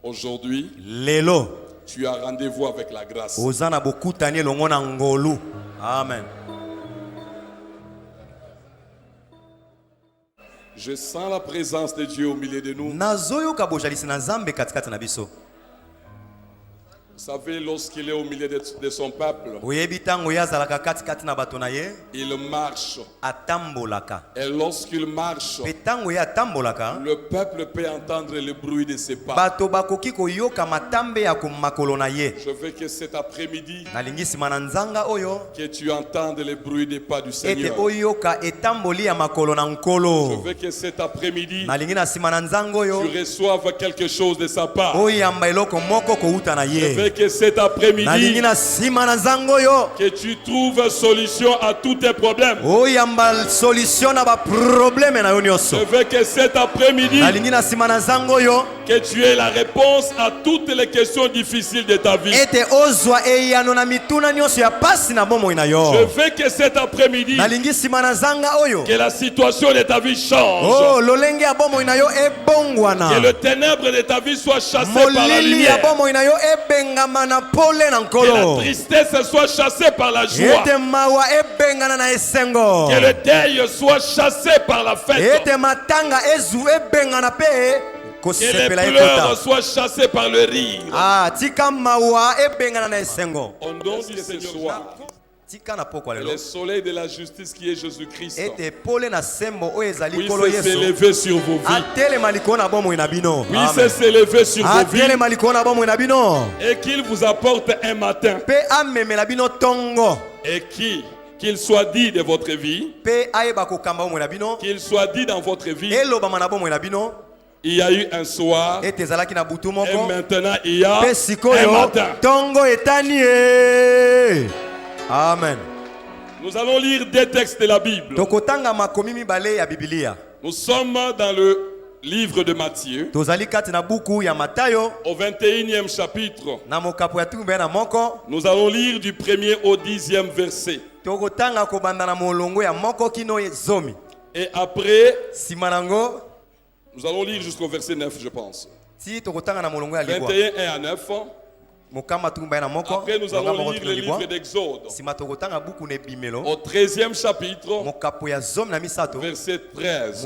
Aujourd'hui, tu as rendez-vous avec la grâce. Amen. Je sens la présence de Dieu au milieu de nous. Vous savez, lorsqu'il est au milieu de son peuple, il marche. Et lorsqu'il marche, le peuple peut entendre le bruit de ses pas. Je veux que cet après-midi, que tu entendes le bruit des pas du Seigneur. Je veux que cet après-midi, tu reçoives quelque chose de sa part. Je veux que cet après-midi, que tu trouves solution à tous tes problèmes. Je veux que cet après-midi, que tu aies la réponse à toutes les questions difficiles de ta vie. Je veux que cet après-midi, que la situation de ta vie change. Que le ténèbre de ta vie soit chassé par la lumière. Que la tristesse soit chassée par la joie. Que le deuil soit chassé par la fête. Que les pleurs soient chassés par le rire. Au nom du Seigneur, le soleil de la justice qui est Jésus-Christ puisse s'élever sur vos vies. Puisse s'élever sur vos vies. Et qu'il vous apporte un matin. Et qu'il soit dit de votre vie. Qu'il soit dit dans votre vie. Il y a eu un soir. Et maintenant il y a un matin. Amen. Nous allons lire des textes de la Bible. Nous sommes dans le livre de Matthieu, au 21e chapitre. Nous allons lire du 1er au 10e verset. Et après, nous allons lire jusqu'au verset 9, je pense. 21 et à 9. Après, nous allons lire le livre d'Exode, au 13e chapitre, verset 13.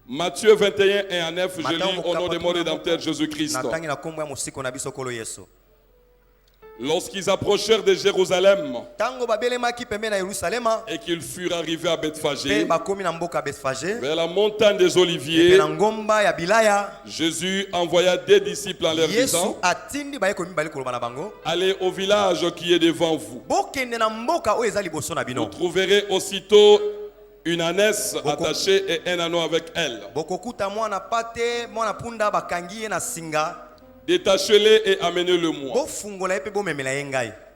Matthieu 21 et à 9, je lis au nom de mon Rédempteur Jésus-Christ. Lorsqu'ils approchèrent de Jérusalem et qu'ils furent arrivés à Bethphagée, vers la montagne des Oliviers, Jésus envoya des disciples en leur disant: allez au village qui est devant vous. Vous trouverez aussitôt une ânesse attachée et un anneau avec elle. Détachez-les et amenez-le-moi.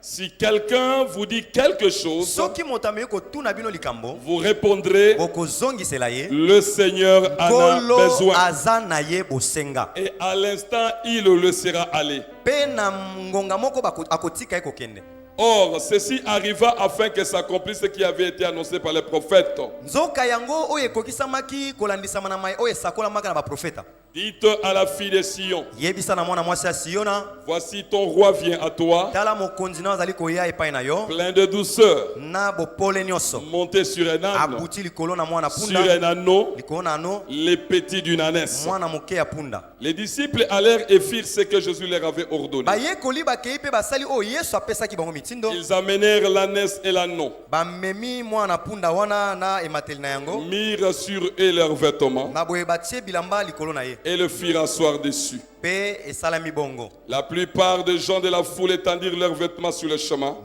Si quelqu'un vous dit quelque chose, vous répondrez: le Seigneur en a besoin. Et à l'instant, il le laissera aller. Or, ceci arriva afin que s'accomplisse ce qui avait été annoncé par les prophètes. Dites à la fille de Sion: voici ton roi vient à toi, plein de douceur, monté sur un âne, sur un anneau, les petits d'une ânesse. Les disciples allèrent et firent ce que Jésus leur avait ordonné. Ils amenèrent l'ânesse et l'anneau, mirent sur eux leurs vêtements et le firent asseoir dessus. La plupart des gens de la foule étendirent leurs vêtements sur le chemin.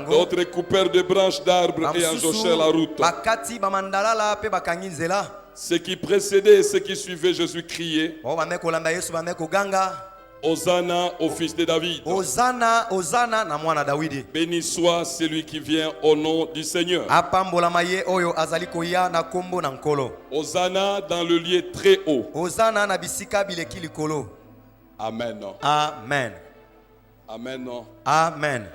D'autres coupèrent des branches d'arbres et enjochèrent la route. Ceux qui précédaient et ceux qui suivaient Jésus criaient: Hosanna au fils de David. Hosanna, Hosanna na mwana Dawidi. Béni soit celui qui vient au nom du Seigneur. Apambolamaye oyo azali koya na kombo na nkolo. Hosanna dans le lieu très haut. Hosanna na bisika bileki likolo. Amen. Amen. Amen. Amen.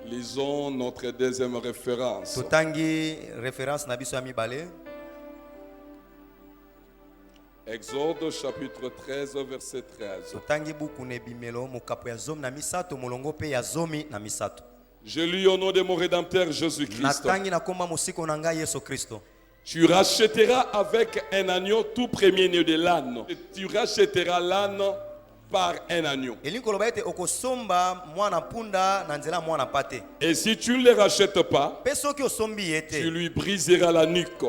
Lisons notre deuxième référence. Totangi référence na biso ya mibale. Exode chapitre 13 verset 13. Je lis au nom de mon Rédempteur Jésus-Christ. Tu rachèteras avec un agneau tout premier-né de l'âne. Tu rachèteras l'âne par un agneau. Et si tu ne le rachètes pas, tu lui briseras la nuque.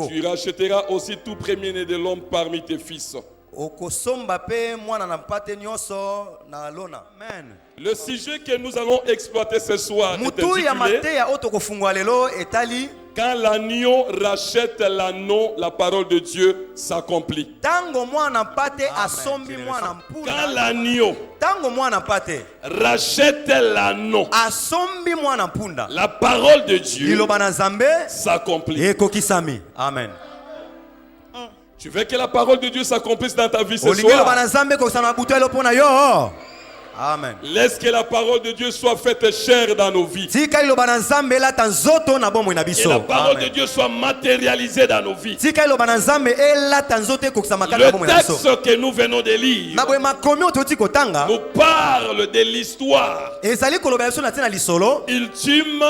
Tu rachèteras aussi tout premier-né de l'homme parmi tes fils. Le sujet que nous allons exploiter ce soir est intitulé Quand l'agneau rachète l'anneau, la parole de Dieu s'accomplit. Quand l'agneau rachète l'anneau, la parole de Dieu s'accomplit. Amen. Tu veux que la parole de Dieu s'accomplisse dans ta vie ce soir? Amen. Laisse que la parole de Dieu soit faite chère dans nos vies. Que la parole de Dieu soit matérialisée dans nos vies. Le texte que nous venons de lire nous parle de l'histoire ultime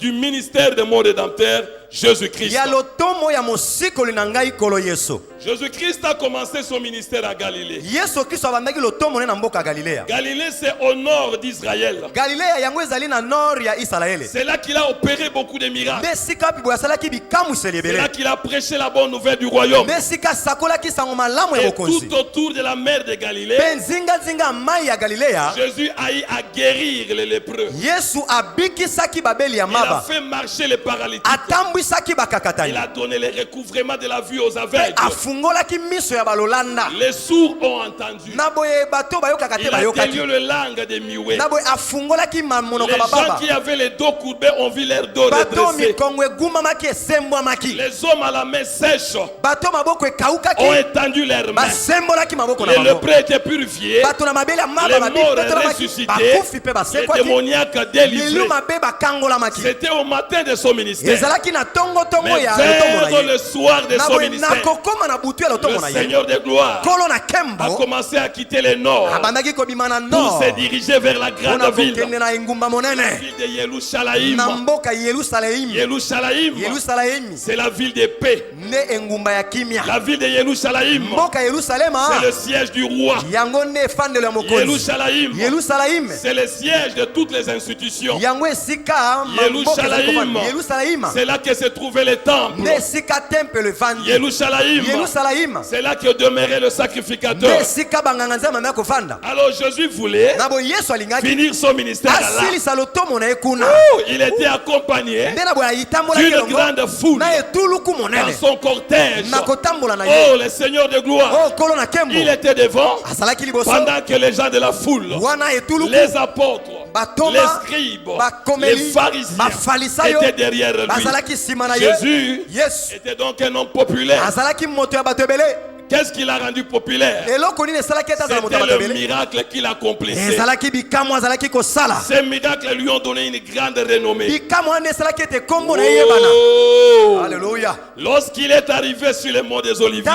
du ministère de mon Rédempteur Jésus-Christ. Jésus-Christ a commencé son ministère à Galilée. Galilée, c'est au nord d'Israël. C'est là qu'il a opéré beaucoup de miracles. C'est là qu'il a prêché la bonne nouvelle du royaume. Et tout autour de la mer de Galilée, Jésus a eu à guérir les lépreux. Il a fait marcher les paralytiques. Il a donné le recouvrement de la vue aux aveugles. Les sourds ont entendu. Il a délié le langue des muets. Les gens qui avaient les dos courbés ont vu leurs dos redressés. Les hommes à la main sèche ont étendu leurs mains. Les lépreux étaient purifiés. Les morts ressuscités. Les démoniaques délivrés. C'était au matin de son ministère. Mais vers le soir de son ministère, le Seigneur de gloire a commencé à quitter le nord pour se diriger vers la grande ville, la ville de Yerushalayim. Yerushalayim, c'est la ville de paix. La ville de Yerushalayim, c'est le siège du roi. Yerushalayim, c'est le siège de toutes les institutions. Yerushalayim, c'est là que se trouvait le temple. Yerushalayim, c'est là que demeurait le sacrificateur. Alors Jésus voulait finir son ministère là. Il était accompagné d'une grande foule dans son cortège. Oh, le Seigneur de gloire, il était devant pendant que les gens de la foule, les apôtres, les scribes, les pharisiens étaient derrière lui. Jésus était donc un homme populaire. Qu'est-ce qui l'a rendu populaire? C'était le miracle qu'il accomplissait. Ces miracles lui ont donné une grande renommée. Oh. Alléluia. Lorsqu'il est arrivé sur le mont des Oliviers,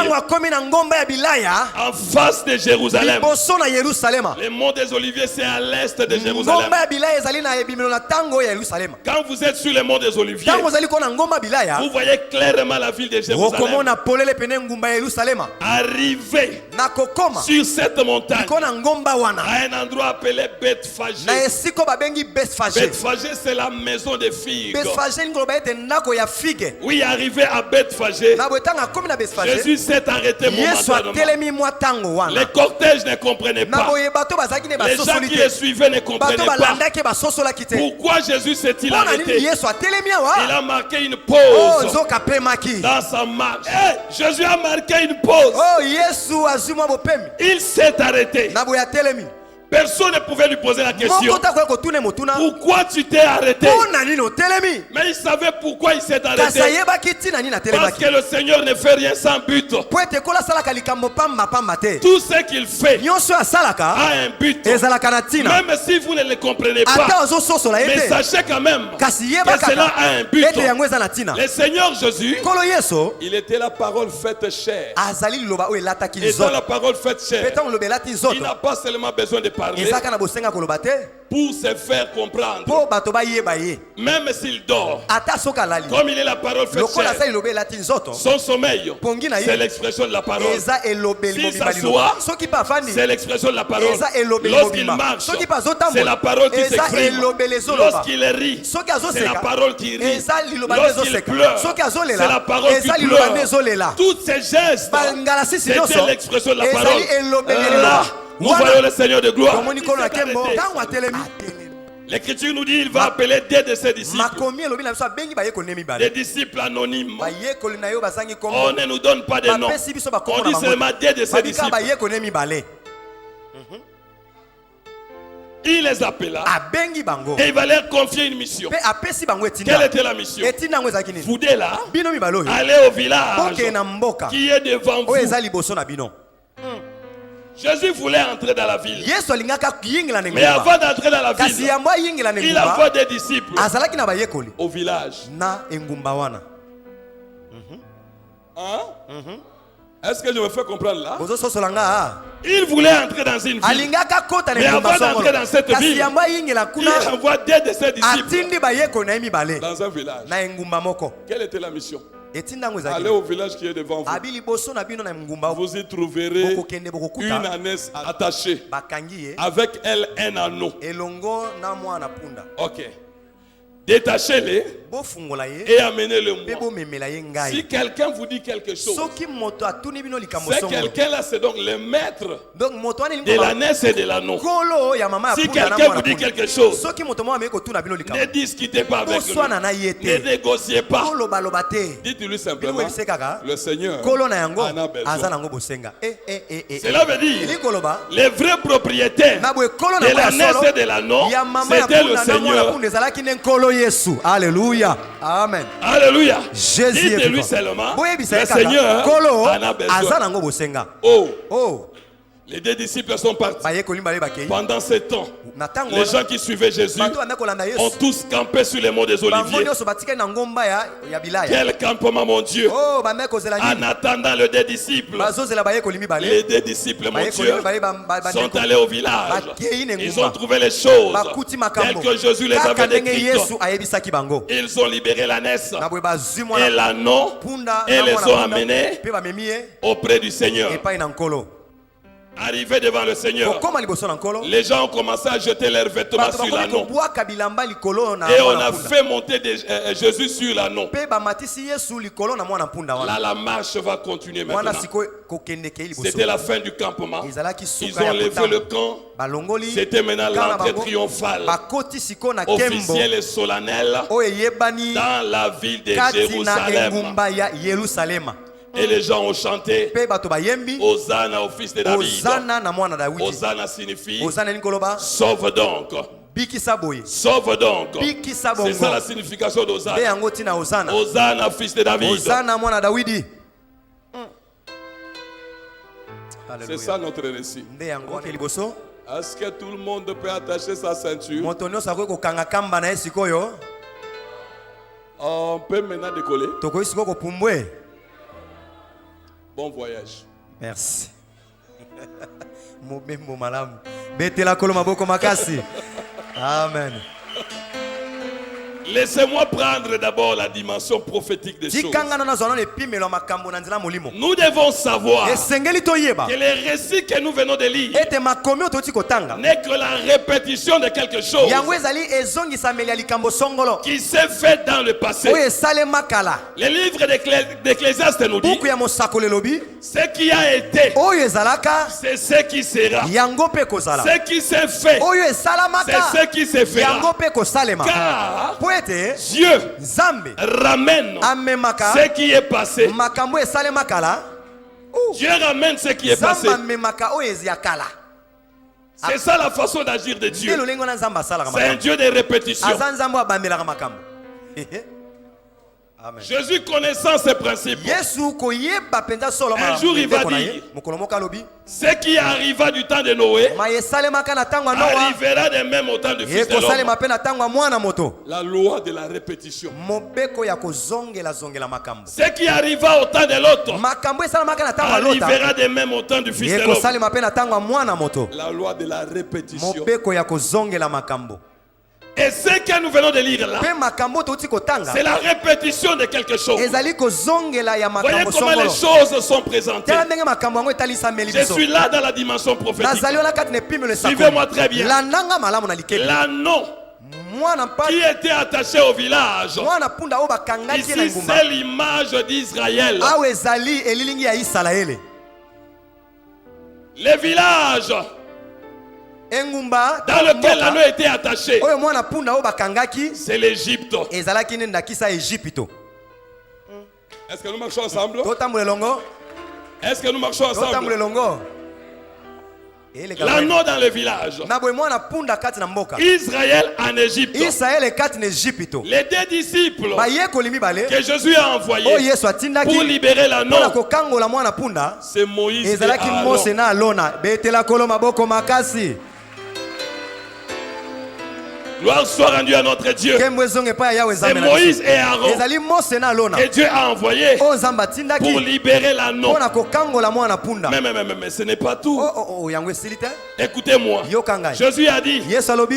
en face de Jérusalem, le mont des Oliviers c'est à l'est de Jérusalem. Quand vous êtes sur le mont des Oliviers, vous voyez clairement la ville de Jérusalem. Arrivé sur cette montagne à un endroit appelé Bethphagée. Bethphagée, c'est la maison des figues. Oui, arrivé à Bethphagée, Jésus s'est arrêté momentanément. Les cortèges ne comprenaient pas. Les gens qui les suivaient ne comprenaient pas. Pourquoi Jésus s'est-il arrêté? Il a marqué une pause dans sa marche. Hey, Jésus a marqué une pause. Il s'est arrêté Personne ne pouvait lui poser la question. Pourquoi tu t'es arrêté? Mais il savait pourquoi il s'est arrêté. Parce que le Seigneur ne fait rien sans but. Tout ce qu'il fait a un but. Même si vous ne le comprenez pas, mais sachez quand même que cela a un but. Le Seigneur Jésus, il était la parole faite chair. Et dans la parole faite chair, il n'a pas seulement besoin de parler pour se faire comprendre. Même s'il dort, comme il est la parole faite chair, son sommeil, c'est l'expression de la parole. S'il s'assoit, c'est l'expression de la parole. Lorsqu'il marche, c'est la parole qui s'exprime. Lorsqu'il rit, c'est la parole qui rit. Lorsqu'il pleure, c'est la parole qui pleure. Tous ces gestes, c'était l'expression de la parole. Là, nous voyons le Seigneur de gloire. L'Écriture nous dit qu'il va appeler des de ses disciples. Des disciples anonymes. On ne nous donne pas de nom. On dit seulement des de ses disciples. Il les appela et il va leur confier une mission. Quelle était la mission? Vous là, allez au village qui est devant vous. Jésus voulait entrer dans la ville. Mais avant d'entrer dans la ville, il envoie des disciples au village. Est-ce que je me fais comprendre là? Il voulait entrer dans une ville. Mais avant d'entrer dans cette ville, il envoie des de ses disciples dans un village. Quelle était la mission? Allez au village qui est devant vous. Vous y trouverez une ânesse attachée. Avec elle un anneau. Ok. Détachez-les et amenez-le moi. Si quelqu'un vous dit quelque chose, c'est quelqu'un là, c'est donc le maître de l'ânesse et de l'anneau. Si quelqu'un vous dit quelque chose, ne discutez pas avec lui, ne négociez pas. Dites-lui simplement, le Seigneur en a besoin. Cela veut dire, les vrais propriétaires de l'ânesse et de l'anneau, c'était le Seigneur. Alléluia. Amen. Alléluia. Jésus. Dites-lui seulement, le Seigneur en a besoin. Oh. Les deux disciples sont partis. Pendant ce temps, les gens qui suivaient Jésus ont tous campé sur les monts des Oliviers. Quel campement, mon Dieu! En attendant les deux disciples, les deux disciples, mon Dieu, sont allés au village. Ils ont trouvé les choses telles que Jésus les avait décrites. Ils ont libéré l'ânesse et l'anneau et les ont amenés auprès du Seigneur. Arrivé devant le Seigneur, les gens ont commencé à jeter leurs vêtements sur l'anneau. Et on a fait monter Jésus sur l'anneau. Là, la marche va continuer maintenant. C'était la fin du campement. Ils ont levé le camp. C'était maintenant l'entrée triomphale, officielle et solennelle dans la ville de Jérusalem. Et les gens ont chanté Hosanna au fils de David. Hosanna signifie sauve donc. Sauve donc. C'est ça la signification d'Hosanna. Hosanna fils de David. C'est ça notre récit. Est-ce que tout le monde peut attacher sa ceinture? On peut maintenant décoller. Bon voyage. Merci. Amen. Laissez-moi prendre d'abord la dimension prophétique des choses. Nous devons savoir que les récits que nous venons de lire n'est que la répétition de quelque chose qui s'est fait dans le passé. Le livre d'Ecclésiaste nous dit ce qui a été, c'est ce qui sera. Ce qui s'est fait, c'est ce qui se fera. Car Dieu ramène ce qui est passé. Dieu ramène ce qui est passé. C'est ça la façon d'agir de Dieu. C'est un Dieu de répétition. Amen. Jésus connaissant ces principes, un jour il va dire, ce qui arriva du temps de Noé arrivera de même au temps du Fils de l'homme. La loi de la répétition. Ce qui arriva au temps de l'autre arrivera de même au temps du Fils de l'homme. La loi de la répétition. Et ce que nous venons de lire là, c'est la répétition de quelque chose. Voyez comment les choses sont présentées. Je suis là dans la dimension prophétique. Suivez-moi très bien. L'anneau qui était attaché au village, ici c'est l'image d'Israël. Les villages dans lequel l'anneau était attaché, c'est l'Égypte. Est-ce que nous marchons ensemble? Est-ce que nous marchons ensemble? L'anneau dans le village, Israël en Égypte. Les deux disciples que Jésus a envoyés pour libérer l'anneau, c'est Moïse et Aaron. Gloire soit rendue à notre Dieu. C'est Moïse et Aaron que Dieu a envoyé pour libérer l'anneau. Mais ce n'est pas tout. Écoutez-moi. Jésus a dit,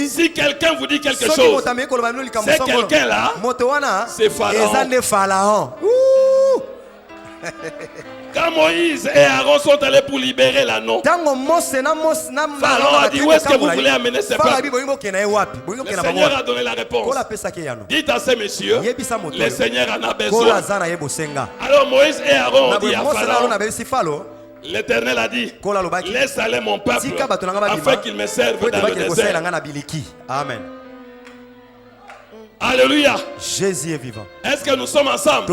si quelqu'un vous dit quelque chose, c'est quelqu'un-là, c'est Pharaon. Quand Moïse et Aaron sont allés pour libérer l'anneau, Pharaon a dit, où est-ce que vous voulez amener ces peuples? Le Seigneur a donné la réponse. Dites à ces messieurs, le Seigneur en a besoin. Alors Moïse et Aaron ont dit à Pharaon, l'Éternel a dit, laisse aller mon peuple afin qu'il me serve dans le désert. Amen. Alléluia. Jésus est vivant. Est-ce que nous sommes ensemble?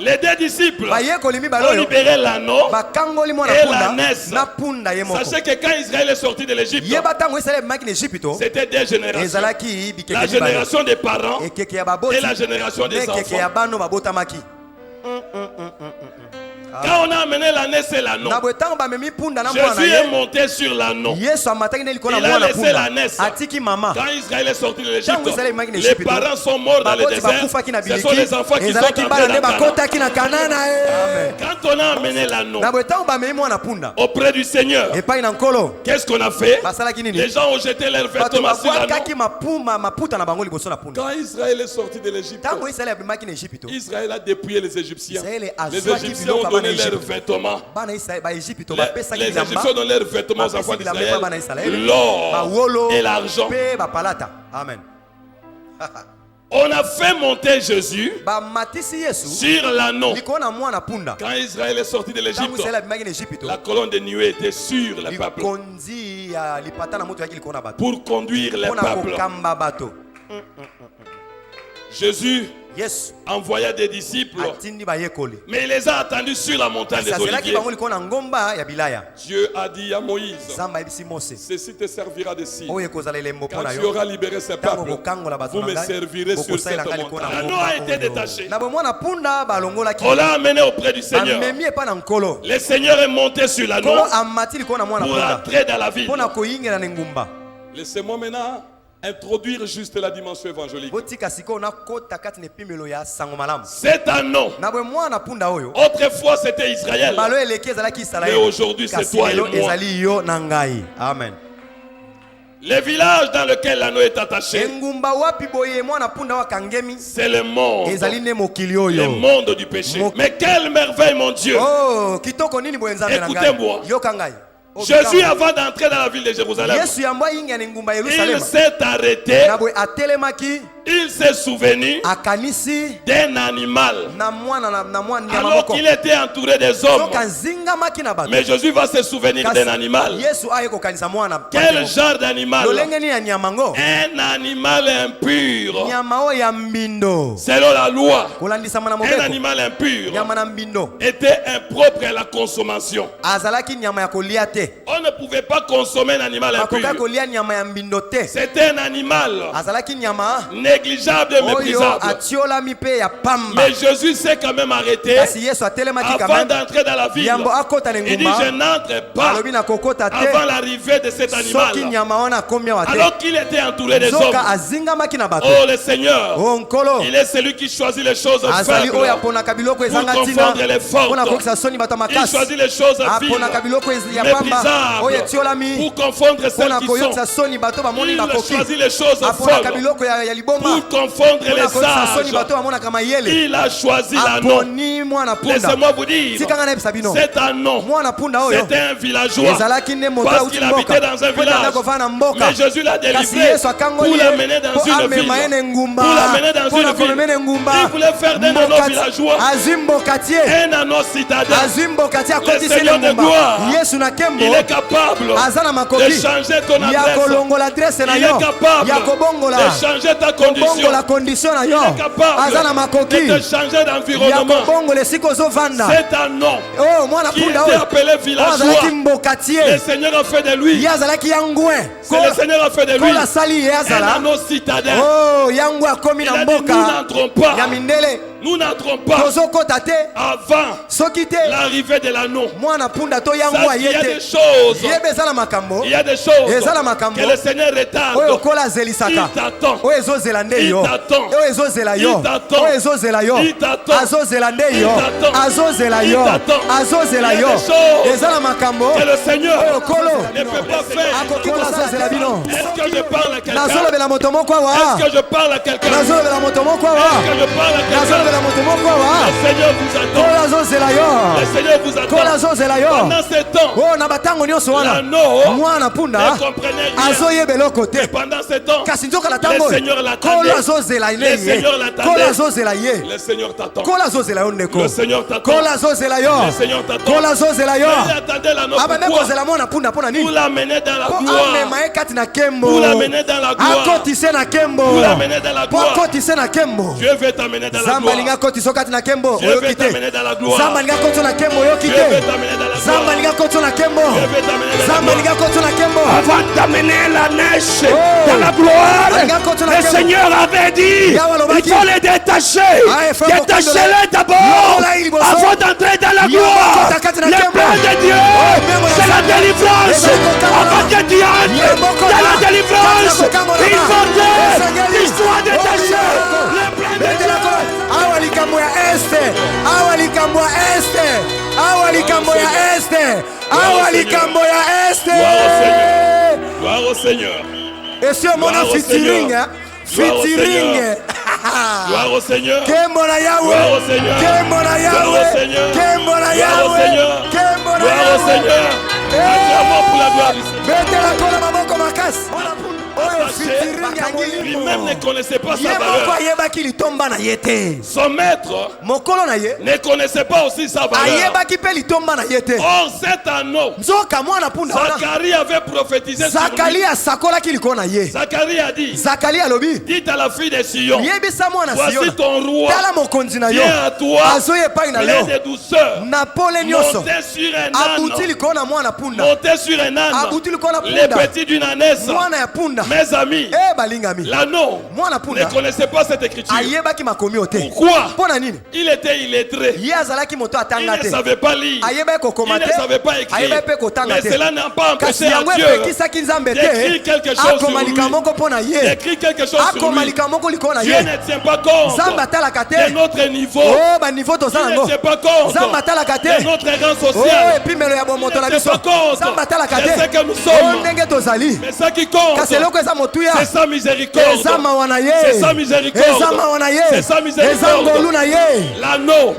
Les deux disciples ont libéré l'anneau et l'ânesse. Sachez que quand Israël est sorti de l'Égypte, c'était deux générations. La génération des parents et la génération des enfants. Quand on a amené l'ânesse et l'anneau, Jésus est monté sur l'anneau. Il a laissé l'ânesse. Quand Israël est sorti de l'Égypte, les parents sont morts dans le désert. Ce sont les enfants qui sont entrés dans Canaan. Quand on a amené l'anneau auprès du Seigneur, qu'est-ce qu'on a fait? Les gens ont jeté leurs vêtements sur l'anneau. Quand Israël est sorti de l'Égypte, Israël a dépouillé les Égyptiens. Les Égyptiens ont donné leurs vêtements. Les Égyptiens ont donné leurs vêtements aux enfants d'Israël, l'or et l'argent. Amen. On a fait monter Jésus sur l'anneau. Quand Israël est sorti de l'Égypte, la colonne de nuée était sur le peuple pour conduire les peuples. Jésus envoya des disciples, mais il les a attendus sur la montagne des Oliviers. Dieu a dit à Moïse, ceci te servira de signe. Quand tu auras libéré ces peuples, vous me servirez sur cette montagne. L'anneau a été détaché. On l'a amené auprès du Seigneur. Le Seigneur est monté sur l'anneau pour entrer dans la ville. Laissez-moi maintenant introduire juste la dimension évangélique. Cet anneau, autrefois c'était Israël, mais aujourd'hui c'est toi et moi. Amen. Le village dans lequel l'anneau est attaché, c'est le monde. Le monde du péché. Mais quelle merveille, mon Dieu! Écoutez-moi. Jésus, avant d'entrer dans la ville de Jérusalem, il s'est arrêté. Il s'est souvenu d'un animal alors qu'il était entouré des hommes. Mais Jésus va se souvenir d'un animal. Quel genre d'animal? Un animal impur. Selon la loi, un animal impur était impropre à la consommation. On ne pouvait pas consommer un animal impur. C'était un animal négligeable et méprisable. Mais Jésus s'est quand même arrêté avant d'entrer dans la ville. Il dit je n'entre pas avant l'arrivée de cet animal. Alors qu'il était entouré des hommes. Oh le Seigneur, il est celui qui choisit les choses faibles pour confondre les fortes. Il choisit les choses viles, méprisables, pour confondre celles qui sont. Il choisit les choses folles pour confondre les sages. Il a choisi l'anneau. Laissez-moi vous dire, c'est un nom. C'était un villageois parce qu'il habitait dans un village. Mais Jésus l'a délivré pour l'amener dans une ville. Pour l'amener dans une ville. Il voulait faire d'un anneau villageois un anneau citadin. Le Seigneur de gloire, il est capable de changer ton adresse. Il est capable de changer ta condition. Il est capable de te changer d'environnement. C'est un nom qui était appelé villageois. Le Seigneur a fait de lui. C'est le Seigneur a fait de lui un anneau citadin. Il a dit nous n'entrons pas avant l'arrivée de l'anneau. Il y a des choses que le Seigneur retarde. Il t'attend. Que le Seigneur ne peut pas faire. Est-ce que je parle à quelqu'un? Est-ce que je parle à quelqu'un? Est-ce que je parle à quelqu'un? Le Seigneur vous attend. Le Seigneur vous attend. Pendant ce temps, l'anneau ne comprenait rien. Mais pendant ce temps, le Seigneur l'attendait. Le Seigneur l'attendait. Le Seigneur t'attend. Le Seigneur t'attend. Le Seigneur t'attend. Il attendait l'anneau pourquoi? Pour l'amener dans la gloire. Pour l'amener dans la gloire. Pour l'amener dans la gloire. Dieu veut t'amener dans la gloire. Dieu veut t'amener dans la gloire. Dieu veut t'amener dans la gloire. Avant d'amener la neige dans la gloire, le Seigneur avait dit il faut les détacher. Détachez-les d'abord avant d'entrer dans la gloire. Le plan de Dieu, c'est la délivrance. Avant que Dieu entre dans la délivrance, il faut qu'ils soient détachés. Le plan de Dieu. Gloire au Seigneur. Et sur mon featuring, gloire au Seigneur. Kemona Yahweh. Gloire au Seigneur. Kemona Yahweh. Kemona Yahweh. Kemona Yahweh. Acclamons pour la gloire du Seigneur. Lui-même ne connaissait pas sa valeur. Son maître ne connaissait pas aussi sa valeur. Or cet anneau, Zacharie avait prophétisé sur lui. Zacharie a dit, dites à la fille de Sion, voici ton roi, viens à toi, plein de douceur, montez sur un âne, les petits d'une ânesse. Mes amis, l'anneau ne connaissait pas cette écriture. Pourquoi? Il était illettré. Il ne savait pas lire. Il ne savait pas écrire. Mais cela n'a pas empêché à Dieu d'écrire quelque chose sur lui. D'écrire quelque chose sur lui. Dieu ne tient pas compte de notre niveau. Il ne tient pas compte de notre rang social. Il ne tient pas compte de ce que nous sommes. Mais ce qui compte, c'est sa miséricorde. C'est sa miséricorde. C'est sa miséricorde. L'anneau,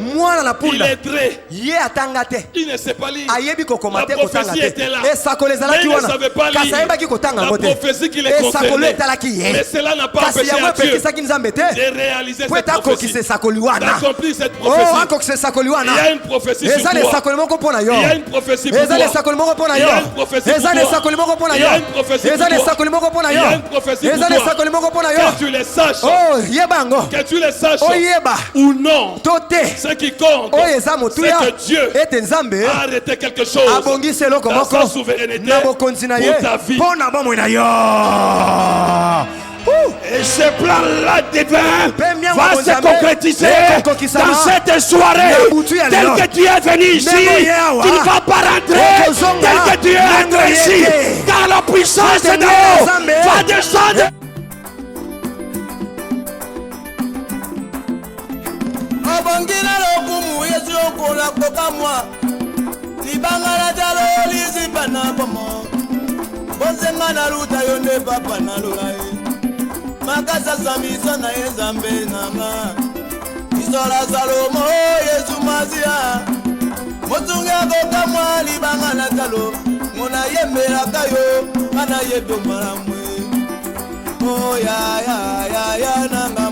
il est très. Il ne sait pas lire. La prophétie était là. Mais il ne savait pas lire. La prophétie qui les concernait. Mais cela n'a pas empêché à Dieu de réaliser cette prophétie. D'accomplir cette prophétie. Il y a une prophétie sur toi. Il y a une prophétie pour toi. Il y a une prophétie pour toi. Il y a une prophétie pour toi. Il y a une prophétie pour toi. Il y a une prophétie pour toi. Que tu les saches. Que tu les saches. Ou non. Ce qui compte, c'est que Dieu a arrêté quelque chose dans sa souveraineté pour ta vie. Et ce plan-là divin va se concrétiser dans cette soirée. Tel que tu es venu ici, tu ne vas pas rentrer tel que tu es entré ici. Car la puissance de Dieu va descendre. Makasa samisa na ezambe nanga Isola Salomo Yesu Masia Motunga koka mwali banga na talo Mona yembera kayo Mana yedo maramwe Oh ya nanga